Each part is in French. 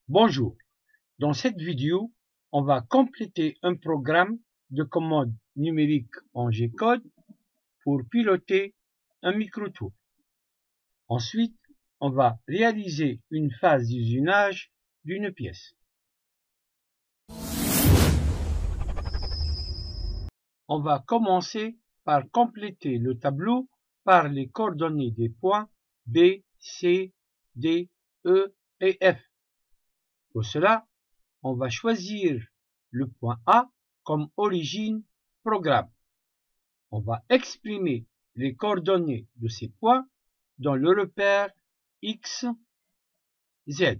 Bonjour, dans cette vidéo, on va compléter un programme de commande numérique en G-code pour piloter un micro-tour. Ensuite, on va réaliser une phase d'usinage d'une pièce. On va commencer par compléter le tableau par les coordonnées des points B, C, D, E et F. Pour cela, on va choisir le point A comme origine programme. On va exprimer les coordonnées de ces points dans le repère X, Z.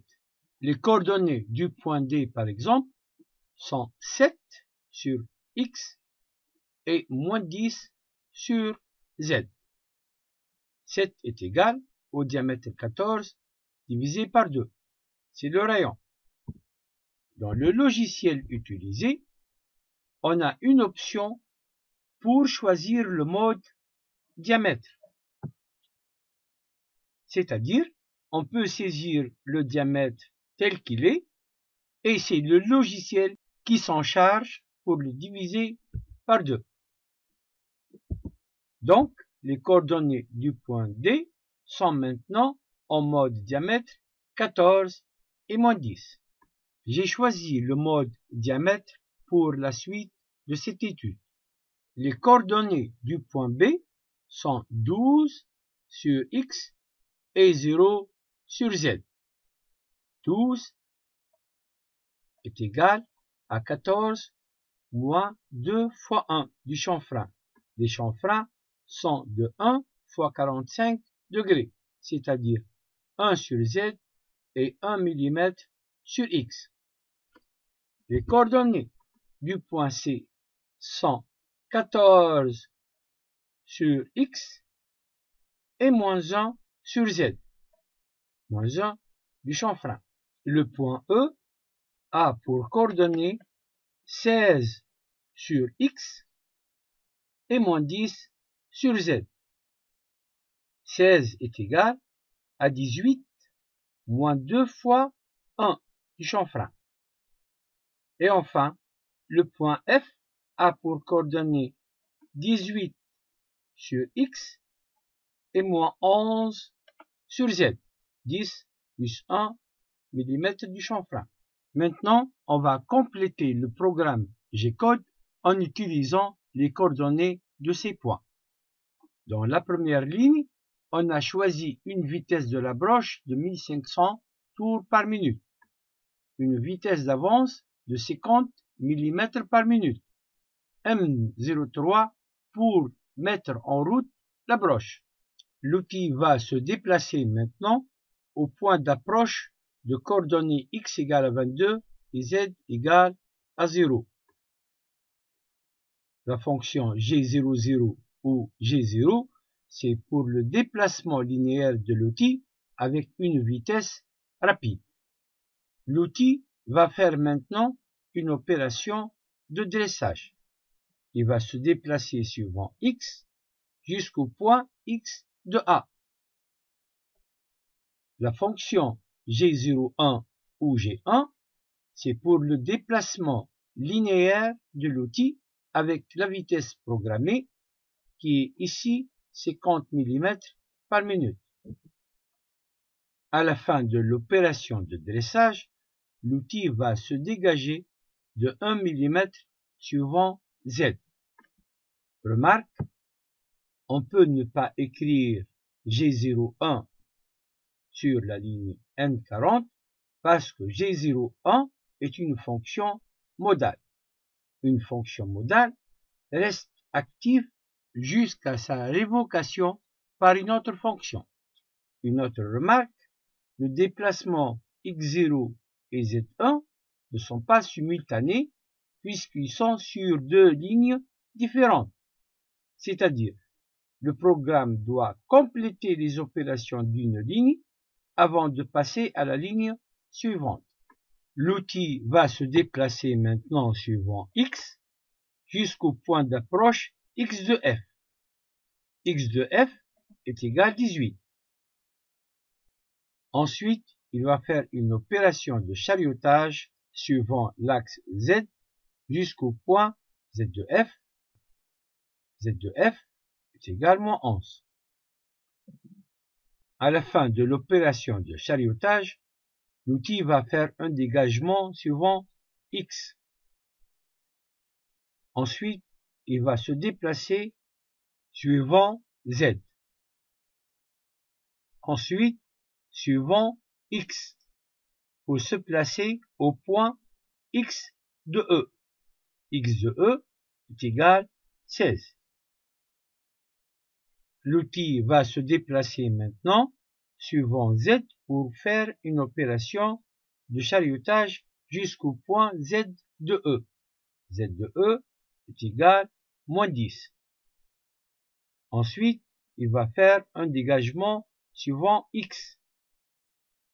Les coordonnées du point D, par exemple, sont 7 sur X et moins 10 sur Z. 7 est égal au diamètre 14 divisé par 2. C'est le rayon. Dans le logiciel utilisé, on a une option pour choisir le mode diamètre. C'est-à-dire, on peut saisir le diamètre tel qu'il est et c'est le logiciel qui s'en charge pour le diviser par 2. Donc, les coordonnées du point D sont maintenant en mode diamètre 14 et moins 10. J'ai choisi le mode diamètre pour la suite de cette étude. Les coordonnées du point B sont 12 sur X et 0 sur Z. 12 est égal à 14 moins 2 fois 1 du chanfrein. Les chanfreins sont de 1 fois 45 degrés, c'est-à-dire 1 sur Z et 1 mm sur X. Les coordonnées du point C sont 14 sur X et moins 1 sur Z, moins 1 du chanfrein. Le point E a pour coordonnées 16 sur X et moins 10 sur Z. 16 est égal à 18 moins 2 fois 1 du chanfrein. Et enfin, le point F a pour coordonnées 18 sur X et moins 11 sur Z. 10 plus 1 mm du chanfrein. Maintenant, on va compléter le programme G-code en utilisant les coordonnées de ces points. Dans la première ligne, on a choisi une vitesse de la broche de 1500 tours par minute, une vitesse d'avance de 50 mm par minute, M03 pour mettre en route la broche. L'outil va se déplacer maintenant au point d'approche de coordonnées X égale à 22 et Z égale à 0. La fonction G00 ou G0, c'est pour le déplacement linéaire de l'outil avec une vitesse rapide. L'outil va faire maintenant une opération de dressage. Il va se déplacer suivant X jusqu'au point X de A. La fonction G01 ou G1, c'est pour le déplacement linéaire de l'outil avec la vitesse programmée qui est ici 50 mm par minute. À la fin de l'opération de dressage, l'outil va se dégager de 1 mm suivant Z. Remarque, on peut ne pas écrire G01 sur la ligne N40 parce que G01 est une fonction modale. Une fonction modale reste active jusqu'à sa révocation par une autre fonction. Une autre remarque, le déplacement X0 et Z1 ne sont pas simultanés puisqu'ils sont sur deux lignes différentes. C'est-à-dire, le programme doit compléter les opérations d'une ligne avant de passer à la ligne suivante. L'outil va se déplacer maintenant suivant X jusqu'au point d'approche X de F. X de F est égal à 18. Ensuite, il va faire une opération de chariotage suivant l'axe Z jusqu'au point Z de F. Z de F est égal à -11. À la fin de l'opération de chariotage, l'outil va faire un dégagement suivant X. Ensuite, il va se déplacer suivant Z. Ensuite, suivant X, pour se placer au point X de E. X de E est égal 16. L'outil va se déplacer maintenant suivant Z pour faire une opération de chariotage jusqu'au point Z de E. Z de E est égal à -10. Ensuite, il va faire un dégagement suivant X,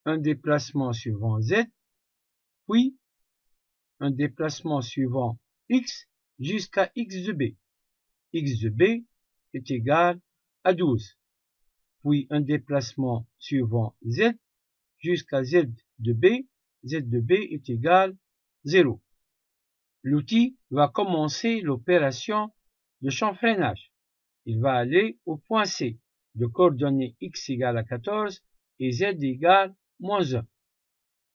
un déplacement suivant Z, puis un déplacement suivant X jusqu'à X de B. X de B est égal à 12. Puis un déplacement suivant Z jusqu'à Z de B. Z de B est égal à 0. L'outil va commencer l'opération de chanfreinage. Il va aller au point C, de coordonnées X égale à 14 et Z égale -1.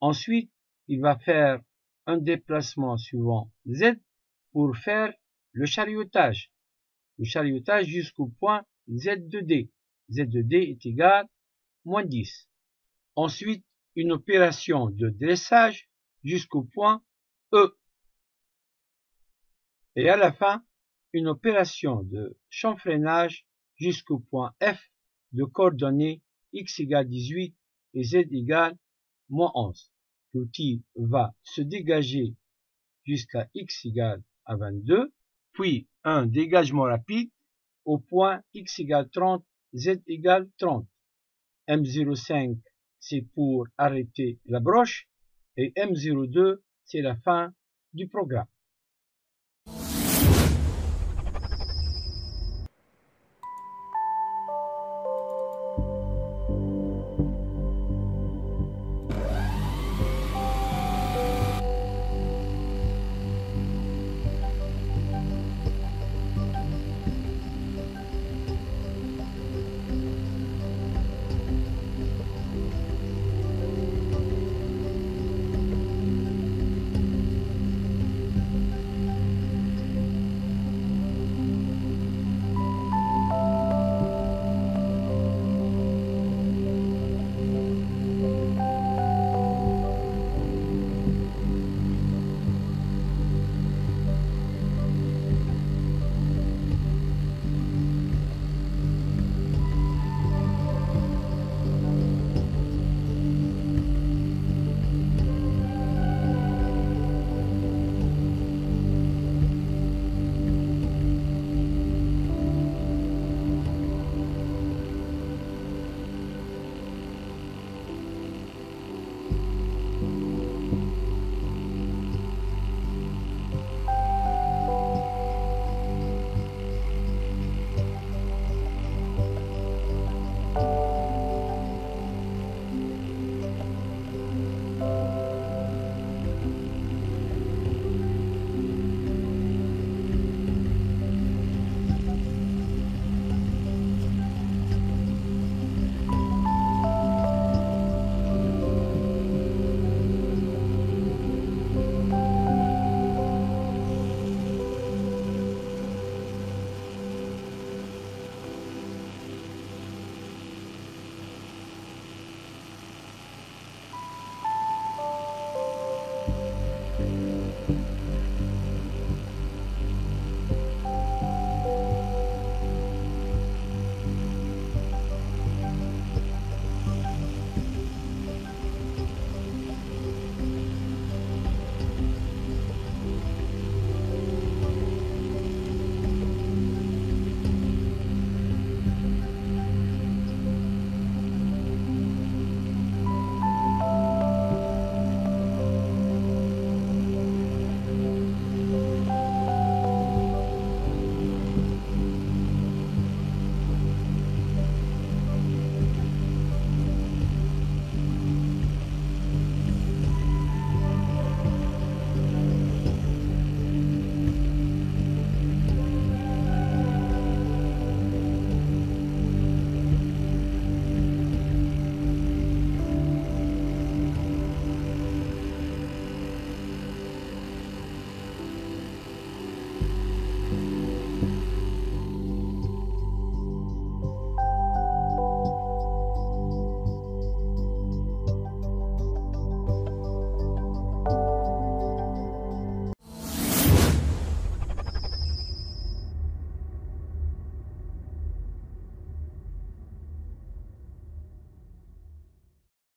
Ensuite, il va faire un déplacement suivant Z pour faire le chariotage jusqu'au point Z de D. Z de D est égal à -10. Ensuite, une opération de dressage jusqu'au point E. Et à la fin, une opération de chanfreinage jusqu'au point F de coordonnées X égale 18 et Z égale -11. L'outil va se dégager jusqu'à X égale à 22, puis un dégagement rapide au point X égale 30, Z égale 30. M05, c'est pour arrêter la broche, et M02, c'est la fin du programme.